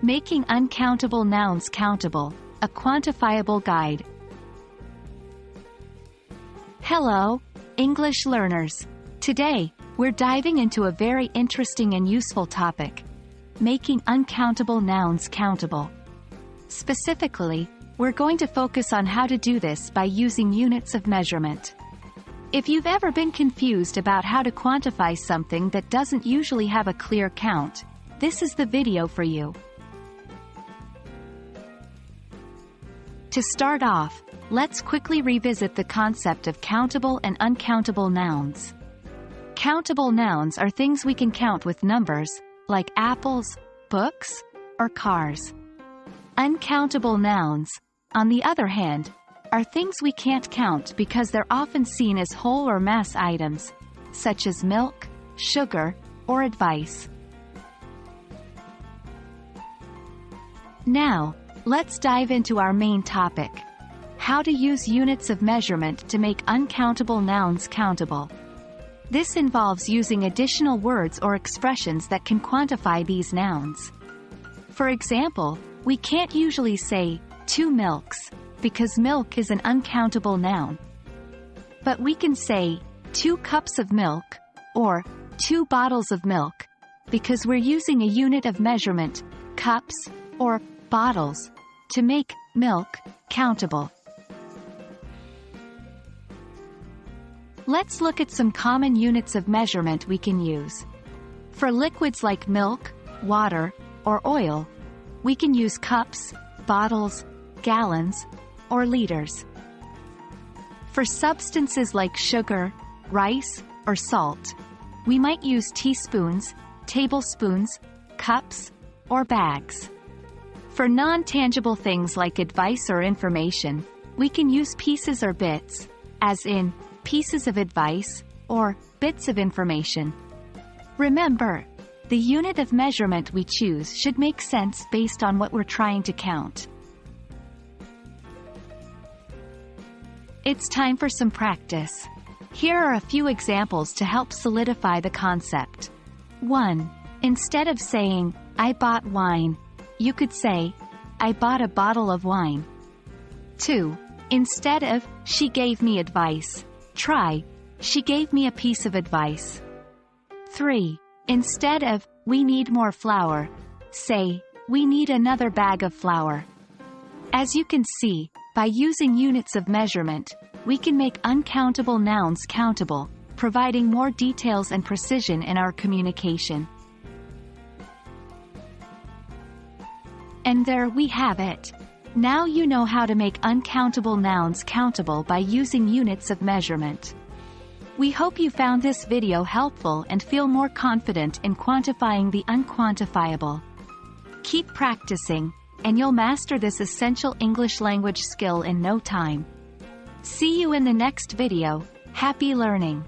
Making Uncountable Nouns Countable, a Quantifiable Guide. Hello, English learners. Today, we're diving into a very interesting and useful topic: making uncountable nouns countable. Specifically, we're going to focus on how to do this by using units of measurement. If you've ever been confused about how to quantify something that doesn't usually have a clear count, this is the video for you. To start off, let's quickly revisit the concept of countable and uncountable nouns. Countable nouns are things we can count with numbers, like apples, books, or cars. Uncountable nouns, on the other hand, are things we can't count because they're often seen as whole or mass items, such as milk, sugar, or advice. Now, let's dive into our main topic: how to use units of measurement to make uncountable nouns countable. This involves using additional words or expressions that can quantify these nouns. For example, we can't usually say 2 milks, because milk is an uncountable noun. But we can say 2 cups of milk, or 2 bottles of milk, because we're using a unit of measurement, cups, or bottles, to make milk countable. Let's look at some common units of measurement we can use. For liquids like milk, water, or oil, we can use cups, bottles, gallons, or liters. For substances like sugar, rice, or salt, we might use teaspoons, tablespoons, cups, or bags. For non-tangible things like advice or information, we can use pieces or bits, as in pieces of advice or bits of information. Remember, the unit of measurement we choose should make sense based on what we're trying to count. It's time for some practice. Here are a few examples to help solidify the concept. 1. Instead of saying, "I bought wine," you could say, "I bought a bottle of wine." 2. Instead of, "She gave me advice," try, "She gave me a piece of advice." 3. Instead of, "We need more flour," say, "We need another bag of flour." As you can see, by using units of measurement, we can make uncountable nouns countable, providing more details and precision in our communication. And there we have it. Now you know how to make uncountable nouns countable by using units of measurement. We hope you found this video helpful and feel more confident in quantifying the unquantifiable. Keep practicing, and you'll master this essential English language skill in no time. See you in the next video. Happy learning!